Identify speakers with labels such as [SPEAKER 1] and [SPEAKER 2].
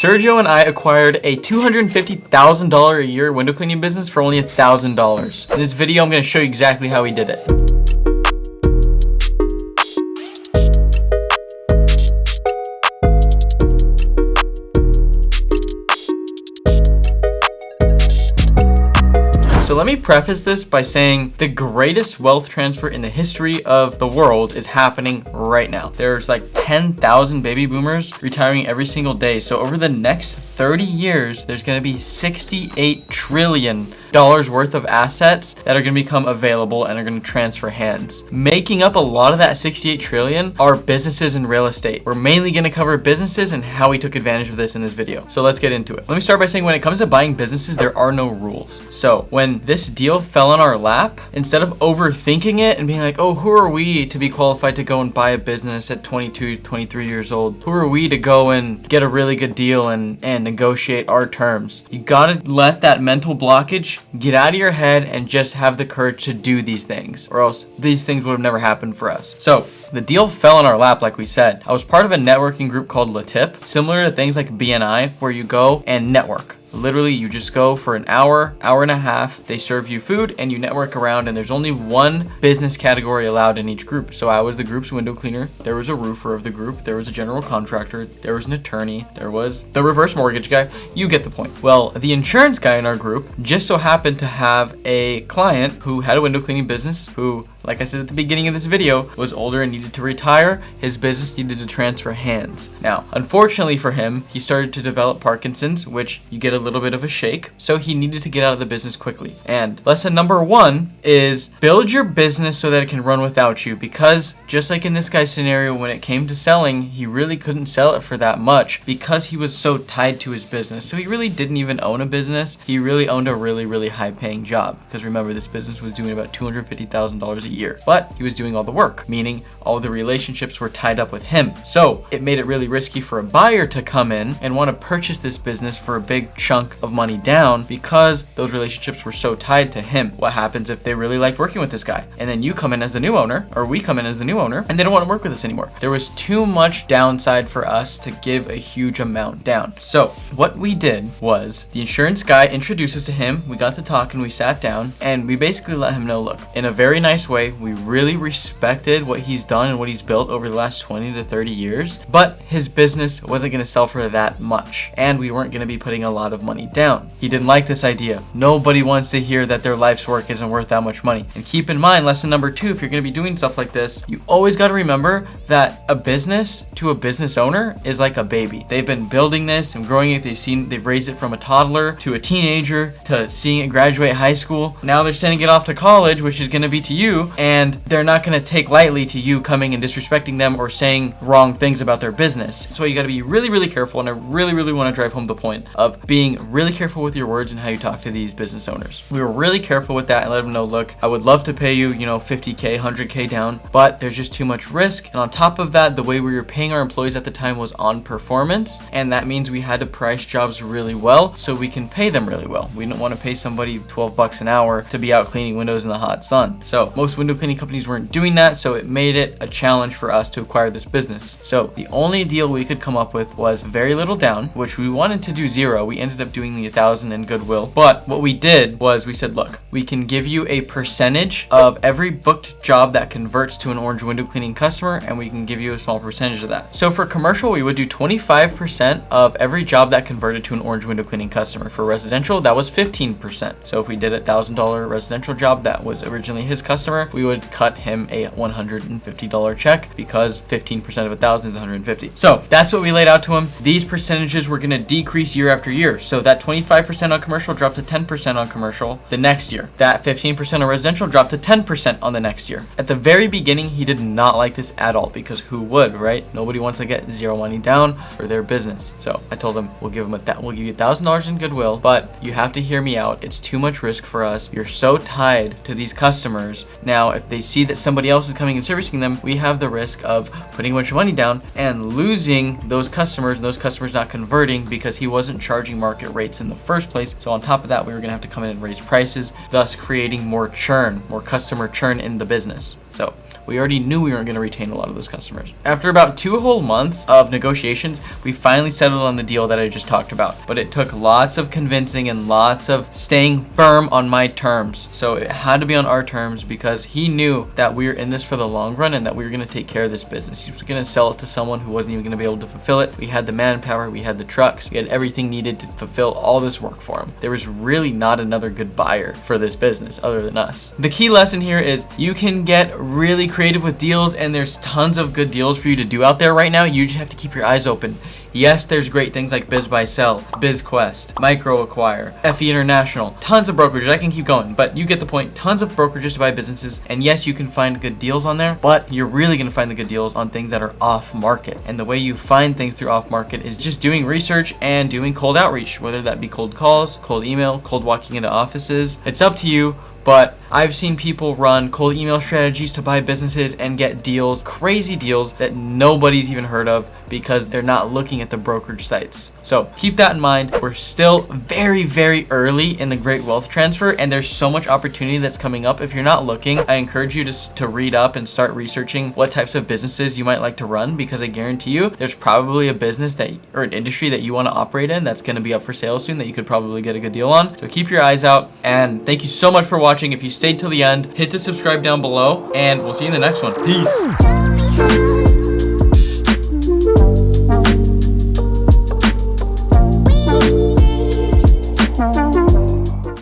[SPEAKER 1] Sergio and I acquired a $250,000 a year window cleaning business for only $1,000. In this video, I'm going to show you exactly how we did it. So let me preface this by saying the greatest wealth transfer in the history of the world is happening right now. There's like 10,000 baby boomers retiring every single day. So over the next 30 years, there's going to be $68 trillion worth of assets that are going to become available and are going to transfer hands. Making up a lot of that 68 trillion are businesses and real estate. We're mainly going to cover businesses and how we took advantage of this in this video. So let's get into it. Let me start by saying when it comes to buying businesses, there are no rules. So when this deal fell on our lap, instead of overthinking it and being like, oh, who are we to be qualified to go and buy a business at 22, 23 years old? Who are we to go and get a really good deal and negotiate our terms? You gotta let that mental blockage get out of your head and just have the courage to do these things, or else these things would have never happened for us. So the deal fell on our lap, like we said. I was part of a networking group called LaTip, similar to things like BNI, where you go and network. Literally, you just go for an hour, hour and a half. They serve you food and you network around, and there's only one business category allowed in each group. So I was the group's window cleaner. There was a roofer of the group. There was a general contractor. There was an attorney. There was the reverse mortgage guy. You get the point. Well, the insurance guy in our group just so happened to have a client who had a window cleaning business who, like I said at the beginning of this video, was older and needed to retire. His business needed to transfer hands. Now, unfortunately for him, he started to develop Parkinson's, which you get a little bit of a shake. So he needed to get out of the business quickly. And lesson number one is build your business so that it can run without you, because just like in this guy's scenario, when it came to selling, he really couldn't sell it for that much because he was so tied to his business. So he really didn't even own a business. He really owned a really, really high paying job, because remember, this business was doing about $250,000 a year, but he was doing all the work, meaning all the relationships were tied up with him. So it made it really risky for a buyer to come in and want to purchase this business for a big chunk of money down, because those relationships were so tied to him. What happens if they really liked working with this guy and then you come in as the new owner, or we come in as the new owner, and they don't want to work with us anymore? There was too much downside for us to give a huge amount down. So what we did was the insurance guy introduced us to him. We got to talk and we sat down and we basically let him know, look, in a very nice way, we really respected what he's done and what he's built over the last 20 to 30 years, but his business wasn't going to sell for that much, and we weren't going to be putting a lot of money down. He didn't like this idea. Nobody wants to hear that their life's work isn't worth that much money. And keep in mind, lesson number two, if you're going to be doing stuff like this, you always got to remember that a business to a business owner is like a baby. They've been building this and growing it. They've raised it from a toddler to a teenager to seeing it graduate high school. Now they're sending it off to college, which is going to be to you, and they're not going to take lightly to you coming and disrespecting them or saying wrong things about their business. So you got to be really, really careful, and I really, really want to drive home the point of being really careful with your words and how you talk to these business owners. We were really careful with that and let them know, look, I would love to pay you, $50K, $100K down, but there's just too much risk. And on top of that, the way we were paying our employees at the time was on performance, and that means we had to price jobs really well so we can pay them really well. We don't want to pay somebody $12 an hour to be out cleaning windows in the hot sun. So most window cleaning companies weren't doing that, so it made it a challenge for us to acquire this business. So the only deal we could come up with was very little down, which we wanted to do zero. We ended up doing the 1,000 in goodwill. But what we did was we said, look, we can give you a percentage of every booked job that converts to an orange window cleaning customer, and we can give you a small percentage of that. So for commercial, we would do 25% of every job that converted to an orange window cleaning customer. For residential, that was 15%. So if we did a $1,000 residential job that was originally his customer, we would cut him a $150 check, because 15% of 1,000 is 150. So that's what we laid out to him. These percentages were going to decrease year after year. So that 25% on commercial dropped to 10% on commercial the next year. That 15% on residential dropped to 10% on the next year. At the very beginning, he did not like this at all, because who would, right? Nobody wants to get zero money down for their business. So I told him, we'll give you $1,000 in goodwill, but you have to hear me out. It's too much risk for us. You're so tied to these customers. Now, if they see that somebody else is coming and servicing them, we have the risk of putting a bunch of money down and losing those customers, and those customers not converting because he wasn't charging market rates in the first place. So on top of that, we were going to have to come in and raise prices, thus creating more churn, more customer churn in the business. So we already knew we weren't going to retain a lot of those customers. After about 2 whole months of negotiations, we finally settled on the deal that I just talked about. But it took lots of convincing and lots of staying firm on my terms. So it had to be on our terms because he knew that we were in this for the long run and that we were going to take care of this business. He was going to sell it to someone who wasn't even going to be able to fulfill it. We had the manpower, we had the trucks, we had everything needed to fulfill all this work for him. There was really not another good buyer for this business other than us. The key lesson here is you can get really creative with deals, and there's tons of good deals for you to do out there right now. You just have to keep your eyes open. Yes, there's great things like Biz Buy Sell, BizQuest, Micro Acquire, FE International, tons of brokerages. I can keep going, but you get the point. Tons of brokerages to buy businesses, and yes, you can find good deals on there, but you're really going to find the good deals on things that are off market. And the way you find things through off market is just doing research and doing cold outreach, whether that be cold calls, cold email, cold walking into offices. It's up to you. But I've seen people run cold email strategies to buy businesses and get deals, crazy deals that nobody's even heard of because they're not looking at the brokerage sites. So keep that in mind. We're still very, very early in the great wealth transfer, and there's so much opportunity that's coming up. If you're not looking, I encourage you to read up and start researching what types of businesses you might like to run, because I guarantee you there's probably a business or an industry that you want to operate in that's going to be up for sale soon that you could probably get a good deal on. So keep your eyes out, and thank you so much for watching. If you stayed till the end, hit the subscribe down below, and we'll see you in the next one. Peace.